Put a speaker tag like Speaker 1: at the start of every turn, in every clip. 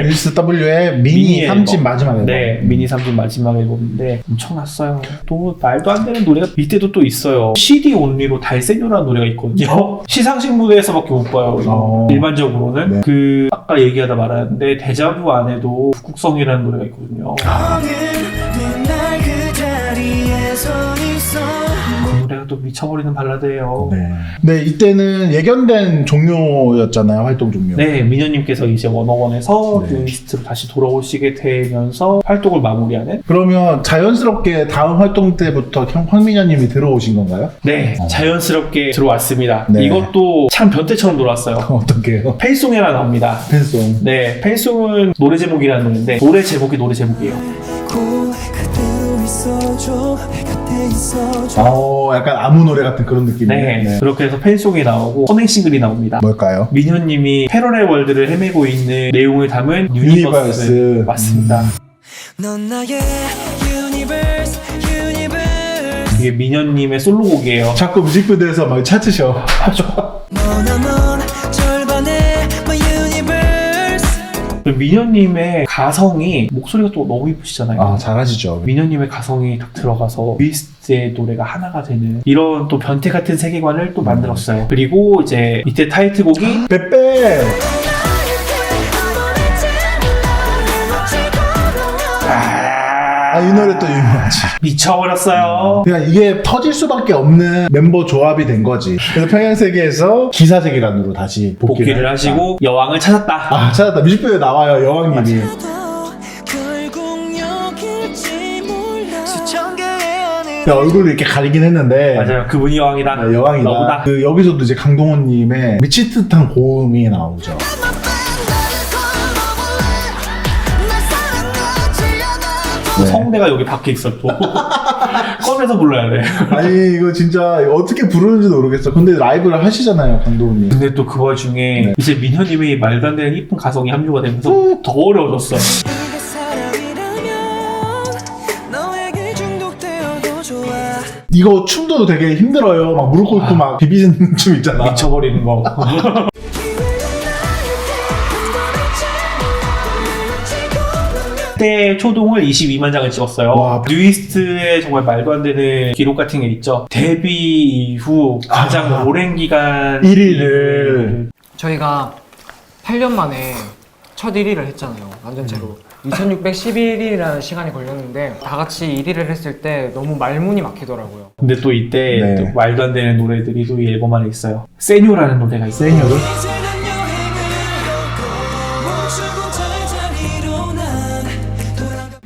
Speaker 1: 뉴이스트 W의 미니 3집 마지막 앨범.
Speaker 2: 네, 미니 3집 마지막 앨범인데 엄청났어요. 또 말도 안 되는 노래가 이때도 또 있어요. CD 온리로 달세뇨라는 노래가 있거든요. 시상식 무대에서밖에 못 봐요. 일반적으로는.
Speaker 1: 네.
Speaker 2: 그 아까 얘기하다 말았는데 데자부 안에도 북극성이라는 노래가 있거든요. 그 노래가 또 미쳐버리는 발라드예요.
Speaker 1: 네. 네, 이때는 예견된 종료였잖아요, 활동 종료.
Speaker 2: 네, 민현님께서 이제 워너원에서
Speaker 1: 네.
Speaker 2: 뉴이스트로 다시 돌아오시게 되면서 활동을 마무리하는.
Speaker 1: 그러면 자연스럽게 다음 활동 때부터 황민현님이 들어오신 건가요?
Speaker 2: 네, 자연스럽게 들어왔습니다.
Speaker 1: 네.
Speaker 2: 이것도 참 변태처럼 돌아왔어요.
Speaker 1: 어떻게요?
Speaker 2: 팬송이라 나옵니다.
Speaker 1: 팬송.
Speaker 2: 네, 팬송은 노래 제목이라는 노래인데 노래 제목이 노래 제목이에요.
Speaker 1: 약간 아무 노래 같은 그런 느낌이네요.
Speaker 2: 네, 그렇게 해서 팬송이 나오고 선행 싱글이 나옵니다.
Speaker 1: 뭘까요?
Speaker 2: 민현님이 패러렐 월드를 헤매고 있는 내용을 담은 유니버스. 맞습니다.
Speaker 3: 넌 나의 유니버스.
Speaker 2: 이게 민현님의 솔로곡이에요.
Speaker 1: 자꾸 뮤직비디오에서 막 찾으셔.
Speaker 3: 넌 절반의 my universe.
Speaker 2: 민현님의 가성이 목소리가 또 너무 이쁘시잖아요.
Speaker 1: 아, 잘하시죠.
Speaker 2: 민현님의 가성이 딱 들어가서 뉴이스트의 노래가 하나가 되는 이런 또 변태 같은 세계관을 또 만들었어요. 그리고 이제 이때 타이틀곡이
Speaker 1: 빼빼! 이 노래 또 유명하지.
Speaker 2: 미쳐버렸어요.
Speaker 1: 그냥 이게 터질 수밖에 없는 멤버 조합이 된 거지. 그래서 평양세계에서 기사제기란으로 다시
Speaker 2: 복귀를 하시고 여왕을 찾았다.
Speaker 1: 아, 찾았다. 뮤직비디오에 나와요, 여왕님이.
Speaker 3: 결국 여길지 몰라. 수천 개의 하늘.
Speaker 1: 얼굴을 이렇게 가리긴 했는데.
Speaker 2: 맞아요. 그분이 여왕이다.
Speaker 1: 네, 여왕이다.
Speaker 2: 너보다.
Speaker 1: 그 여기서도 이제 강동원님의 미칠 듯한 고음이 나오죠. 네.
Speaker 2: 성대가 여기 박혀 있어 또. 꺼내서 불러야 돼.
Speaker 1: 아니 이거 진짜 어떻게 부르는지도 모르겠어. 근데 라이브를 하시잖아요, 강동원님.
Speaker 2: 근데 또 그 와중에
Speaker 1: 네.
Speaker 2: 이제 민현님이 말도 안 되는 이쁜 가성이 합류가 되면서 더 어려워졌어요.
Speaker 3: 네가 사람이라면 너에게 중독되어도 좋아.
Speaker 1: 이거 춤도 되게 힘들어요. 막 무릎 꿇고 막 비비는 춤 있잖아.
Speaker 2: 미쳐버리는 거. 그때 초동을 22만 장을 찍었어요.
Speaker 1: 와.
Speaker 2: 뉴이스트의 정말 말도 안 되는 기록 같은 게 있죠. 데뷔 이후 가장 오랜 기간
Speaker 1: 1위를
Speaker 4: 저희가 8년 만에 첫 1위를 했잖아요. 완전체로. 2611일이라는 시간이 걸렸는데 다 같이 1위를 했을 때 너무 말문이 막히더라고요.
Speaker 2: 근데 또 이때
Speaker 1: 네.
Speaker 2: 또 말도 안 되는 노래들이 또 이 앨범 안에 있어요. 세뇨라는 노래가 있어요.
Speaker 1: 세뇨를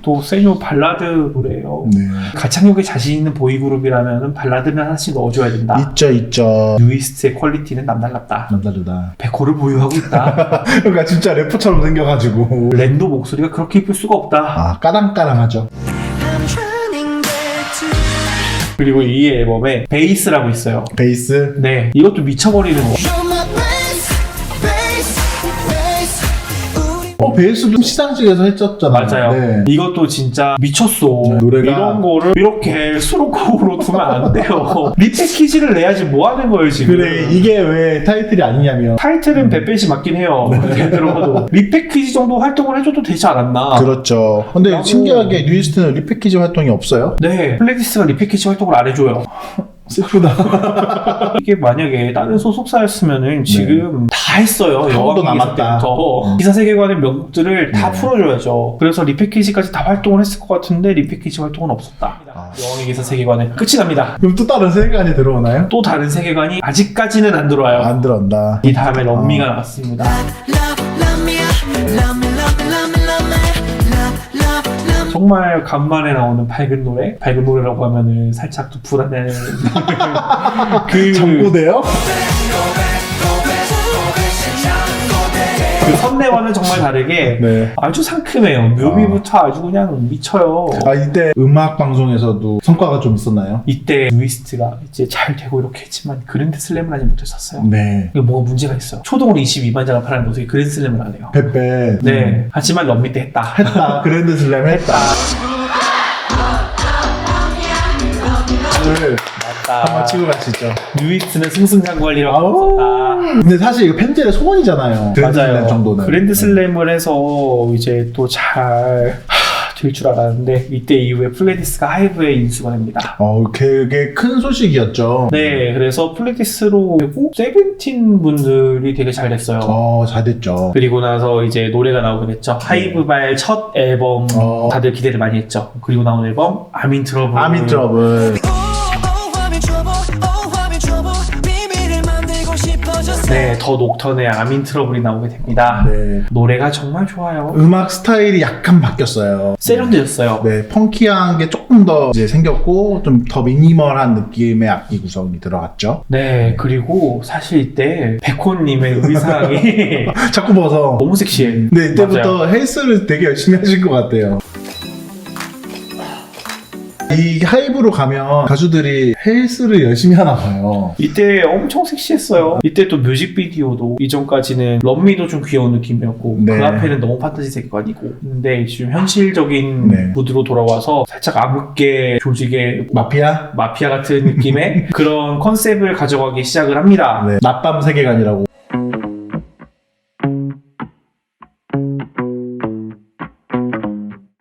Speaker 2: 또 세뇨 발라드 노래예요.
Speaker 1: 네.
Speaker 2: 가창력에 자신 있는 보이그룹이라면 발라드는 하나씩 넣어줘야 된다.
Speaker 1: 있죠.
Speaker 2: 뉴이스트의 퀄리티는 남달랐다.
Speaker 1: 남다르다.
Speaker 2: 백호를 보유하고 있다.
Speaker 1: 그러니까 진짜 래퍼처럼 생겨가지고.
Speaker 2: 랜도 목소리가 그렇게 이쁠 수가 없다.
Speaker 1: 아, 까당까당하죠.
Speaker 2: 그리고 이 앨범에 베이스라고 있어요.
Speaker 1: 베이스.
Speaker 2: 네, 이것도 미쳐버리는 거.
Speaker 1: 베이스도 시상식에서 했었잖아요.
Speaker 2: 맞아요.
Speaker 1: 네.
Speaker 2: 이것도 진짜 미쳤어.
Speaker 1: 네, 노래가-
Speaker 2: 이런 거를 이렇게 수록곡으로 두면 안 돼요. 리패키지를 내야지 뭐 하는 거예요, 지금.
Speaker 1: 그래, 이게 왜 타이틀이 아니냐면.
Speaker 2: 타이틀은 베베시 맞긴 해요. 들어봐도 리패키지 정도 활동을 해줘도 되지 않았나.
Speaker 1: 그렇죠. 근데
Speaker 2: 나도-
Speaker 1: 신기하게 뉴이스트는 리패키지 활동이 없어요.
Speaker 2: 네, 플레디스가 리패키지 활동을 안 해줘요.
Speaker 1: 슬프다.
Speaker 2: 이게 만약에 다른 소속사였으면은 지금 다 했어요.
Speaker 1: 한 번도
Speaker 2: 여왕 기사
Speaker 1: 남았다.
Speaker 2: 때부터 기사 세계관의 명곡들을 다
Speaker 1: 네.
Speaker 2: 풀어줘야죠. 그래서 리패키지까지 다 활동을 했을 것 같은데 리패키지 활동은 없었다. 여왕의 기사 세계관은 끝이 납니다.
Speaker 1: 그럼 또 다른 세계관이 들어오나요?
Speaker 2: 또 다른 세계관이 아직까지는 안 들어와요.
Speaker 1: 안 들어온다.
Speaker 2: 이 다음에 럼미가 나왔습니다. 정말 간만에 나오는 밝은 노래? 밝은 노래라고 하면은 살짝 또 불안해.
Speaker 1: 잠꼬대요?
Speaker 2: 그 선내와는 정말 다르게
Speaker 1: 네.
Speaker 2: 아주 상큼해요. 묘미부터 아주 그냥 미쳐요.
Speaker 1: 아, 이때 음악 방송에서도 성과가 좀 있었나요?
Speaker 2: 이때 뉴이스트가 이제 잘 되고 이렇게 했지만 그랜드 슬램을 하지 못했었어요.
Speaker 1: 네.
Speaker 2: 이게 뭐가 문제가 있어요. 초동으로 22만 장을 팔았는데 어떻게 그랜드 슬램을 안 해요?
Speaker 1: 페페.
Speaker 2: 네. 하지만 럼미 때 했다.
Speaker 1: 했다. 그랜드 슬램 했다.
Speaker 2: 있었다.
Speaker 1: 한번 치고 가시죠.
Speaker 2: 뉴이스트는 승승장구할
Speaker 1: 아우.
Speaker 2: 일었다.
Speaker 1: 근데 사실 이거 팬들의 소원이잖아요. 그랜드슬램
Speaker 2: 맞아요.
Speaker 1: 정도는.
Speaker 2: 그랜드슬램을 해서 이제 또 잘 될 줄 알았는데 이때 이후에 플레디스가 하이브에 인수가 됩니다.
Speaker 1: 되게 큰 소식이었죠.
Speaker 2: 네, 그래서 플레디스로 되고 세븐틴 분들이 되게 잘 됐어요.
Speaker 1: 잘 됐죠.
Speaker 2: 그리고 나서 이제 노래가 나오게 됐죠. 하이브발 첫 앨범 다들 기대를 많이 했죠. 그리고 나온 앨범 아민 트러블.
Speaker 1: 아민 트러블.
Speaker 2: 네, 더 녹턴의 아민 트러블이 나오게 됩니다.
Speaker 1: 네.
Speaker 2: 노래가 정말 좋아요.
Speaker 1: 음악 스타일이 약간 바뀌었어요.
Speaker 2: 세련되었어요.
Speaker 1: 네, 펑키한 게 조금 더 이제 생겼고 좀 더 미니멀한 느낌의 악기 구성이 들어갔죠.
Speaker 2: 네, 그리고 사실 이때 백호님의 의상이
Speaker 1: 자꾸 벗어.
Speaker 2: 너무 섹시해.
Speaker 1: 근데 이때부터
Speaker 2: 맞아요.
Speaker 1: 헬스를 되게 열심히 하신 것 같아요. 이 하이브로 가면 가수들이 헬스를 열심히 하나 봐요.
Speaker 2: 이때 엄청 섹시했어요. 이때 또 뮤직비디오도 이전까지는 럼미도 좀 귀여운 느낌이었고
Speaker 1: 네.
Speaker 2: 그 앞에는 너무 판타지색이 아니고 근데 좀 현실적인
Speaker 1: 네.
Speaker 2: 무드로 돌아와서 살짝 암흑계 조직의
Speaker 1: 마피아?
Speaker 2: 마피아 같은 느낌의 그런 컨셉을 가져가기 시작을 합니다.
Speaker 1: 네. 낮밤 세계관이라고.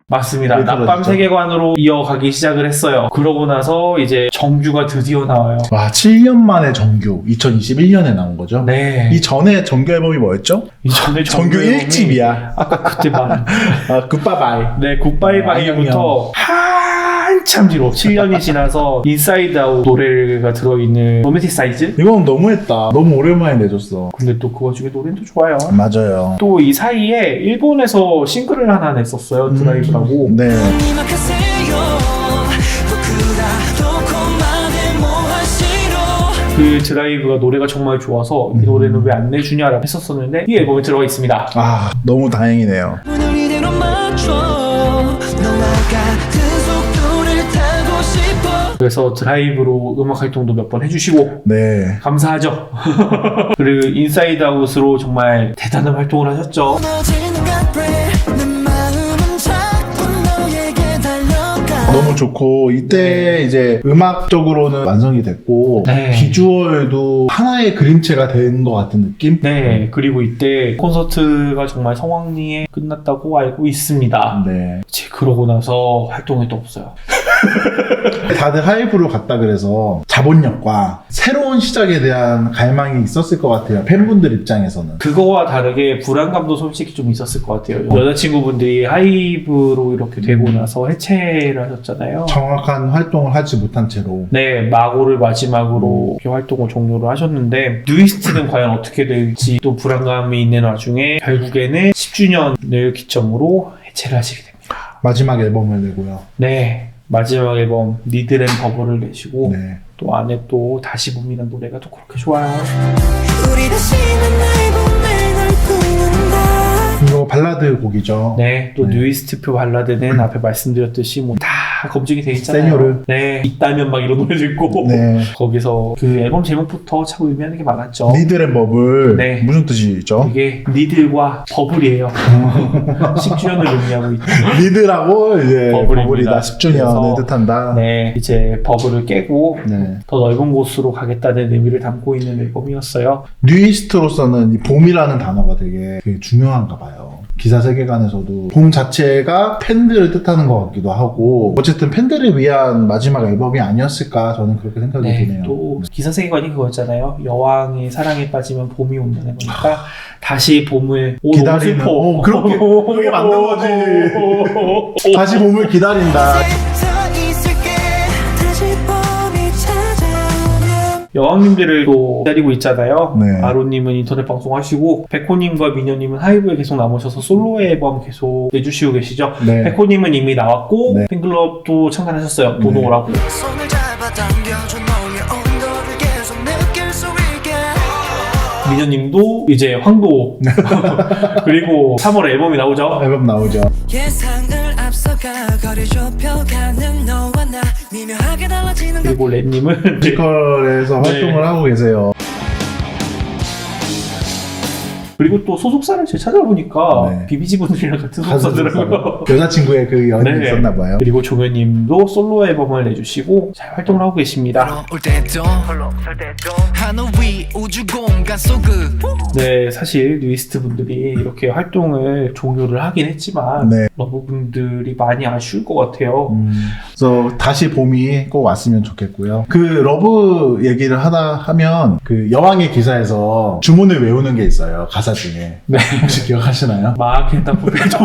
Speaker 2: 맞습니다.
Speaker 1: 네,
Speaker 2: 낮밤
Speaker 1: 그러죠.
Speaker 2: 세계관으로 이어가기 시작을 했어요. 그러고 나서 이제 정규가 드디어 나와요.
Speaker 1: 와, 7년 만에 정규. 2021년에 나온 거죠.
Speaker 2: 네.
Speaker 1: 이 전에 정규 앨범이 뭐였죠?
Speaker 2: 이전에
Speaker 1: 정규
Speaker 2: 앨범이
Speaker 1: 1집이야.
Speaker 2: 아까 그때 말한
Speaker 1: 굿바바이.
Speaker 2: 네, 굿바이 바이부터 한참 뒤로 7년이 지나서 인사이드 아웃 노래가 들어있는 로맨틱 사이즈?
Speaker 1: 이건 너무했다. 너무 오랜만에 내줬어.
Speaker 2: 근데 또 그 와중에 노래도 좋아요.
Speaker 1: 맞아요.
Speaker 2: 또 이 사이에 일본에서 싱글을 하나 냈었어요. 드라이브라고.
Speaker 1: 네.
Speaker 2: 그 드라이브가 노래가 정말 좋아서 이 노래는 왜 안 내주냐라고 했었었는데 이 앨범에 들어가 있습니다.
Speaker 1: 아, 너무 다행이네요.
Speaker 2: 그래서 드라이브로 음악 활동도 몇 번 해주시고
Speaker 1: 네.
Speaker 2: 감사하죠. 그리고 인사이드 아웃으로 정말 대단한 활동을 하셨죠.
Speaker 1: 너무 좋고 이때 이제 음악적으로는 완성이 됐고
Speaker 2: 네.
Speaker 1: 비주얼도 하나의 그림체가 된 것 같은 느낌?
Speaker 2: 네, 그리고 이때 콘서트가 정말 성황리에 끝났다고 알고 있습니다.
Speaker 1: 네.
Speaker 2: 이제 그러고 나서 활동이 또 없어요.
Speaker 1: 다들 하이브로 갔다 그래서 자본력과 새로운 시작에 대한 갈망이 있었을 것 같아요. 팬분들 입장에서는.
Speaker 2: 그거와 다르게 불안감도 솔직히 좀 있었을 것 같아요. 여자친구분들이 하이브로 이렇게 되고 나서 해체를 하셨잖아요.
Speaker 1: 정확한 활동을 하지 못한 채로.
Speaker 2: 네, 마고를 마지막으로 이렇게 활동을 종료를 하셨는데 뉴이스트는 과연 어떻게 될지 또 불안감이 있는 와중에 결국에는 10주년을 기점으로 해체를 하시게 됩니다.
Speaker 1: 마지막 앨범을 내고요.
Speaker 2: 네, 마지막 앨범 니들 앤 버블을 내시고
Speaker 1: 네.
Speaker 2: 또 안에 또 다시 봄이라는 노래가 또 그렇게 좋아요.
Speaker 3: 우리 다시 만날 봄에 널 부른다.
Speaker 1: 이거 발라드 곡이죠.
Speaker 2: 네, 또
Speaker 1: 네.
Speaker 2: 뉴이스트표 발라드는 앞에 말씀드렸듯이 뭐 다 검증이 돼 있잖아요.
Speaker 1: 세뇨르.
Speaker 2: 네, 있다면 막 이런 노래도 있고
Speaker 1: 네.
Speaker 2: 거기서 그 앨범 제목부터 참 의미하는 게 많았죠.
Speaker 1: 니들 앤 버블.
Speaker 2: 네.
Speaker 1: 무슨 뜻이죠?
Speaker 2: 이게 니들과 버블이에요. 10주년을 의미하고 있죠.
Speaker 1: 니들하고 이제
Speaker 2: 버블입니다.
Speaker 1: 버블이다. 10주년을
Speaker 2: 그래서
Speaker 1: 뜻한다.
Speaker 2: 네, 이제 버블을 깨고
Speaker 1: 네.
Speaker 2: 더 넓은 곳으로 가겠다는 의미를 담고 있는 앨범이었어요.
Speaker 1: 뉴이스트로서는 이 봄이라는 단어가 되게 중요한가 봐요. 기사 세계관에서도 봄 자체가 팬들을 뜻하는 것 같기도 하고 어쨌든 팬들을 위한 마지막 앨범이 아니었을까 저는 그렇게 생각이
Speaker 2: 네,
Speaker 1: 드네요.
Speaker 2: 또 기사 세계관이 그거였잖아요. 여왕이 사랑에 빠지면 봄이 온다는 거니까 다시 봄을
Speaker 1: 기다리는
Speaker 2: 너무 슬퍼.
Speaker 1: 그렇게 만든 거지. 다시 봄을 기다린다.
Speaker 3: 서 있을게. 다시 봄이 찾아오면
Speaker 2: 여왕님들을 또 기다리고 있잖아요.
Speaker 1: 네.
Speaker 2: 아로님은 인터넷 방송하시고 백호님과 미녀님은 하이브에 계속 남으셔서 솔로 앨범 계속 내주시고 계시죠.
Speaker 1: 네.
Speaker 2: 백호님은 이미 나왔고
Speaker 1: 네.
Speaker 2: 팬클럽도 창단하셨어요. 돈
Speaker 1: 네.
Speaker 2: 오라고.
Speaker 3: 손을 잡아 당겨줘 너의 온도를 계속 느낄 수 있게.
Speaker 2: 미녀님도 이제 황도 그리고 3월 앨범이 나오죠.
Speaker 1: 앨범 나오죠.
Speaker 3: 예상을 앞서가 거리 좁혀가는 너와 나 미묘하게 달라지는 것
Speaker 2: 그리고 랩님은
Speaker 1: 뮤지컬에서
Speaker 2: 네.
Speaker 1: 활동을 하고 계세요.
Speaker 2: 그리고 또 소속사를 제가 찾아보니까
Speaker 1: 네.
Speaker 2: 비비지 분들이랑 같은
Speaker 1: 가수
Speaker 2: 소속사더라고요.
Speaker 1: 여자친구의 그 연이
Speaker 2: 네.
Speaker 1: 있었나 봐요.
Speaker 2: 그리고 종현님도 솔로 앨범을 내주시고 잘 활동을 하고 계십니다.
Speaker 3: 올 때도 하늘 위 우주 공간 속을
Speaker 2: 네, 사실 뉴이스트 분들이 이렇게 활동을 종료를 하긴 했지만
Speaker 1: 네.
Speaker 2: 러브분들이 많이 아쉬울 것 같아요.
Speaker 1: 그래서 다시 봄이 꼭 왔으면 좋겠고요. 그 러브 얘기를 하면 그 여왕의 기사에서 주문을 외우는 게 있어요. 가사 중에.
Speaker 2: 네.
Speaker 1: 혹시 기억하시나요?
Speaker 2: 마켓다 포베도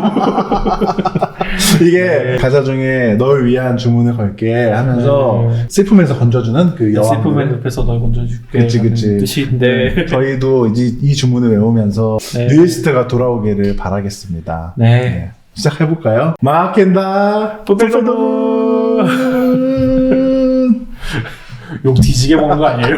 Speaker 1: 이게
Speaker 2: 네.
Speaker 1: 가사 중에 널 위한 주문을 걸게 하면서
Speaker 2: 네.
Speaker 1: 슬픔에서 건져주는 그 여왕.
Speaker 2: 슬픔의 늪에서 널 건져줄게
Speaker 1: 그치, 그치.
Speaker 2: 라는 뜻인데
Speaker 1: 저희도 이제 이 주문을 외우면서
Speaker 2: 네.
Speaker 1: 뉴이스트가 돌아오기를 바라겠습니다.
Speaker 2: 네.
Speaker 1: 시작해볼까요? 마켄다
Speaker 2: 포베도 욕 뒤지게 먹은 거 아니에요?